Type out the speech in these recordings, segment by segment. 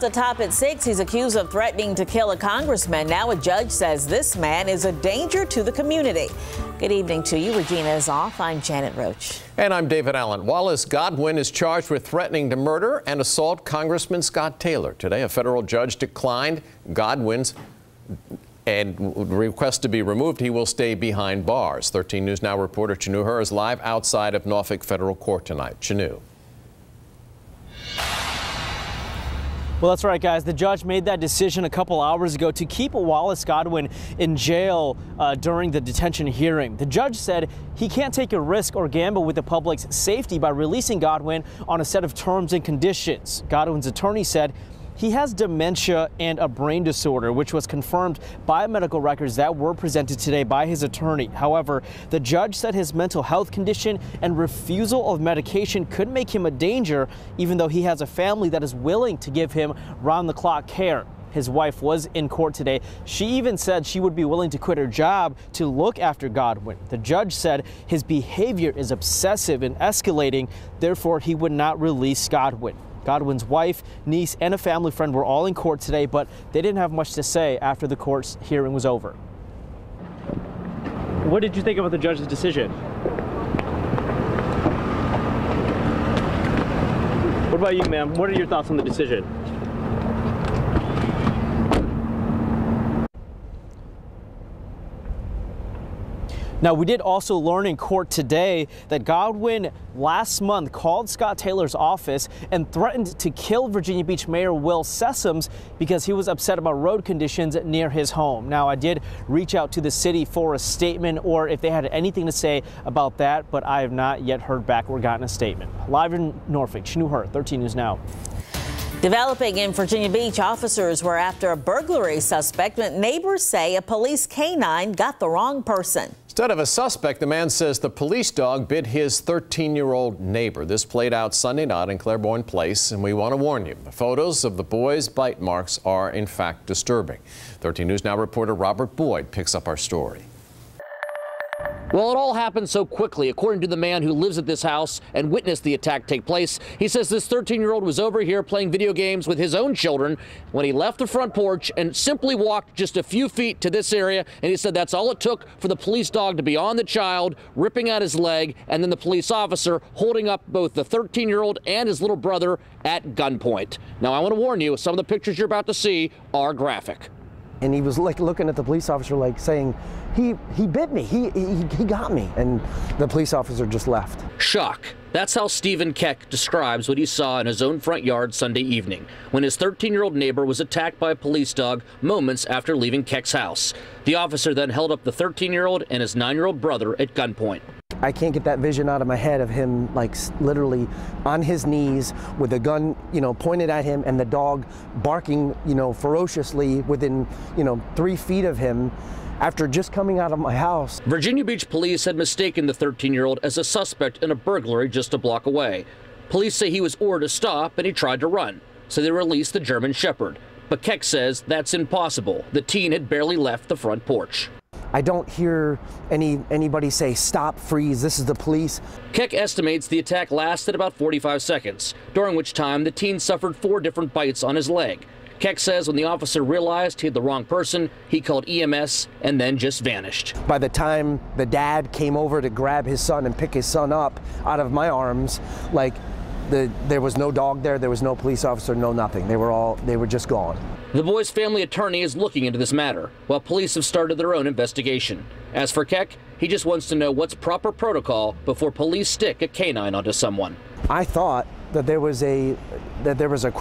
the top at 6. He's accused of threatening to kill a congressman. Now a judge says this man is a danger to the community. Good evening to you. Regina is off. I'm Janet Roach. And I'm David Allen. Wallace Godwin is charged with threatening to murder and assault Congressman Scott Taylor. Today, a federal judge declined Godwin's and request to be removed. He will stay behind bars. 13 News Now reporter Chanu Her is live outside of Norfolk Federal Court tonight. Chanu. Well, that's right, guys. The judge made that decision a couple hours ago to keep Wallace Godwin in jail during the detention hearing. The judge said he can't take a risk or gamble with the public's safety by releasing Godwin on a set of terms and conditions. Godwin's attorney said he has dementia and a brain disorder, which was confirmed by medical records that were presented today by his attorney. However, the judge said his mental health condition and refusal of medication could make him a danger, even though he has a family that is willing to give him round-the-clock care. His wife was in court today. She even said she would be willing to quit her job to look after Godwin. The judge said his behavior is obsessive and escalating, therefore he would not release Godwin. Godwin's wife, niece, and a family friend were all in court today, but they didn't have much to say after the court's hearing was over. What did you think about the judge's decision? What about you, ma'am? What are your thoughts on the decision? Now, we did also learn in court today that Godwin last month called Scott Taylor's office and threatened to kill Virginia Beach Mayor Will Sessoms because he was upset about road conditions near his home. Now, I did reach out to the city for a statement or if they had anything to say about that, but I have not yet heard back or gotten a statement. Live in Norfolk, Chanu Her, 13 News Now. Developing in Virginia Beach, officers were after a burglary suspect, but neighbors say a police canine got the wrong person. Instead of a suspect, the man says the police dog bit his 13-year-old neighbor. This played out Sunday night in Claiborne Place, and we want to warn you. The photos of the boy's bite marks are, in fact, disturbing. 13 News Now reporter Robert Boyd picks up our story. Well, it all happened so quickly. According to the man who lives at this house and witnessed the attack take place, he says this 13-year-old was over here playing video games with his own children when he left the front porch and simply walked just a few feet to this area. And he said that's all it took for the police dog to be on the child, ripping out his leg, and then the police officer holding up both the 13-year-old and his little brother at gunpoint. Now, I want to warn you, some of the pictures you're about to see are graphic. And he was like looking at the police officer like saying, he bit me, he got me. And the police officer just left. Shock. That's how Stephen Keck describes what he saw in his own front yard Sunday evening when his 13-year-old neighbor was attacked by a police dog moments after leaving Keck's house. The officer then held up the 13-year-old and his 9-year-old brother at gunpoint. I can't get that vision out of my head of him like literally on his knees with a gun, pointed at him and the dog barking, ferociously within, 3 feet of him after just coming out of my house. Virginia Beach police had mistaken the 13-year-old as a suspect in a burglary just a block away. Police say he was ordered to stop and he tried to run, so they released the German Shepherd. But Keck says that's impossible. The teen had barely left the front porch. I don't hear anybody say, stop, freeze, this is the police. Keck estimates the attack lasted about 45 seconds, during which time the teen suffered 4 different bites on his leg. Keck says when the officer realized he had the wrong person, he called EMS and then just vanished. By the time the dad came over to grab his son and pick his son up out of my arms, there was no dog there was no police officer, no nothing. They were just gone. The boy's family attorney is looking into this matter, while police have started their own investigation. As for Keck, he just wants to know what's proper protocol before police stick a canine onto someone. I thought that there was a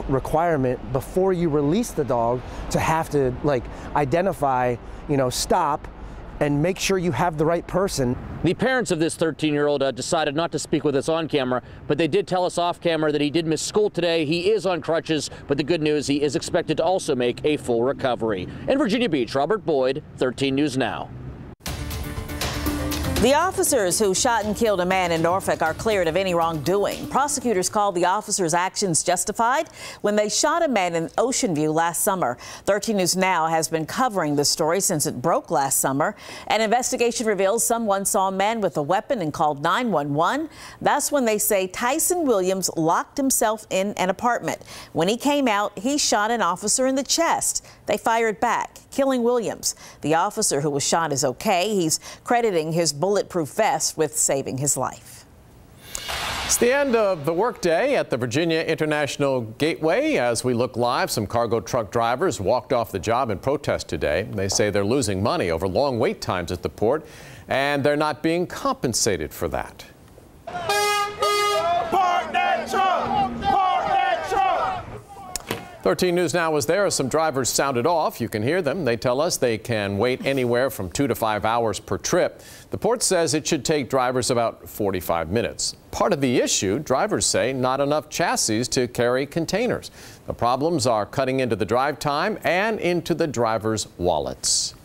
requirement before you release the dog to have to identify, stop and make sure you have the right person. The parents of this 13-year-old decided not to speak with us on camera, but they did tell us off camera that he did miss school today. He is on crutches, but the good news, he is expected to also make a full recovery. In Virginia Beach, Robert Boyd, 13 News Now. The officers who shot and killed a man in Norfolk are cleared of any wrongdoing. Prosecutors called the officers' actions justified when they shot a man in Ocean View last summer. 13 News Now has been covering the story since it broke last summer. An investigation reveals someone saw a man with a weapon and called 911. That's when they say Tyson Williams locked himself in an apartment. When he came out, he shot an officer in the chest. They fired back, killing Williams. The officer who was shot is okay. He's crediting his bulletproof vest with saving his life. It's the end of the workday at the Virginia International Gateway. As we look live, some cargo truck drivers walked off the job in protest today. They say they're losing money over long wait times at the port, and they're not being compensated for that. Park that truck! Park that truck! 13 News Now was there as some drivers sounded off. You can hear them. They tell us they can wait anywhere from 2 to 5 hours per trip. The port says it should take drivers about 45 minutes. Part of the issue, drivers say, not enough chassis to carry containers. The problems are cutting into the drive time and into the drivers' wallets.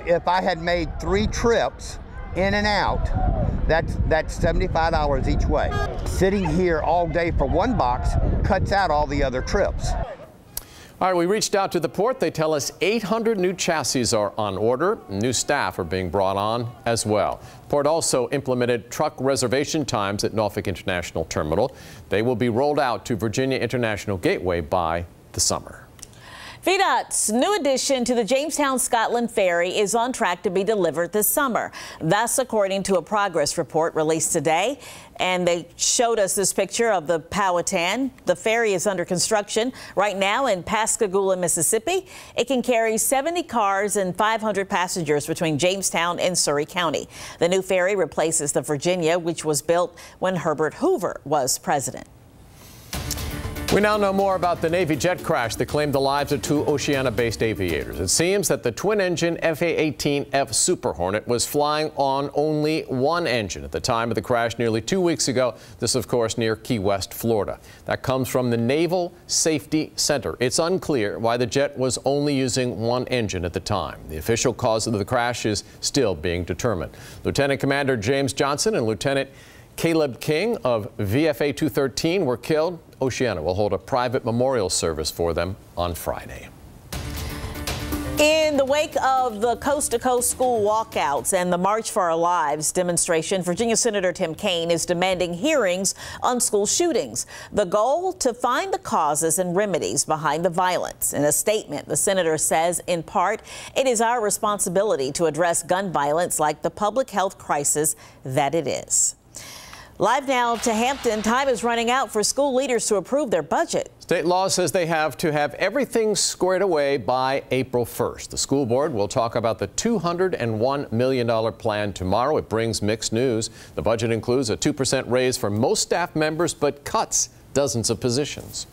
If I had made 3 trips in and out, that's $75 each way. Sitting here all day for one box cuts out all the other trips. All right, we reached out to the port. They tell us 800 new chassis are on order. New staff are being brought on as well. The port also implemented truck reservation times at Norfolk International Terminal. They will be rolled out to Virginia International Gateway by the summer. VDOT's new addition to the Jamestown, Scotland ferry is on track to be delivered this summer. That's according to a progress report released today. And they showed us this picture of the Powhatan. The ferry is under construction right now in Pascagoula, Mississippi. It can carry 70 cars and 500 passengers between Jamestown and Surry County. The new ferry replaces the Virginia, which was built when Herbert Hoover was president. We now know more about the Navy jet crash that claimed the lives of 2 Oceana-based aviators. It seems that the twin-engine FA-18F Super Hornet was flying on only one engine at the time of the crash nearly 2 weeks ago. This, of course, near Key West, Florida. That comes from the Naval Safety Center. It's unclear why the jet was only using one engine at the time. The official cause of the crash is still being determined. Lieutenant Commander James Johnson and Lieutenant Caleb King of VFA 213 were killed. Oceana will hold a private memorial service for them on Friday. In the wake of the coast-to-coast school walkouts and the March for Our Lives demonstration, Virginia Senator Tim Kaine is demanding hearings on school shootings. The goal, to find the causes and remedies behind the violence. In a statement, the senator says, in part, it is our responsibility to address gun violence like the public health crisis that it is. Live now to Hampton. Time is running out for school leaders to approve their budget. State law says they have to have everything squared away by April 1st. The school board will talk about the $201 million plan tomorrow. It brings mixed news. The budget includes a 2% raise for most staff members, but cuts dozens of positions.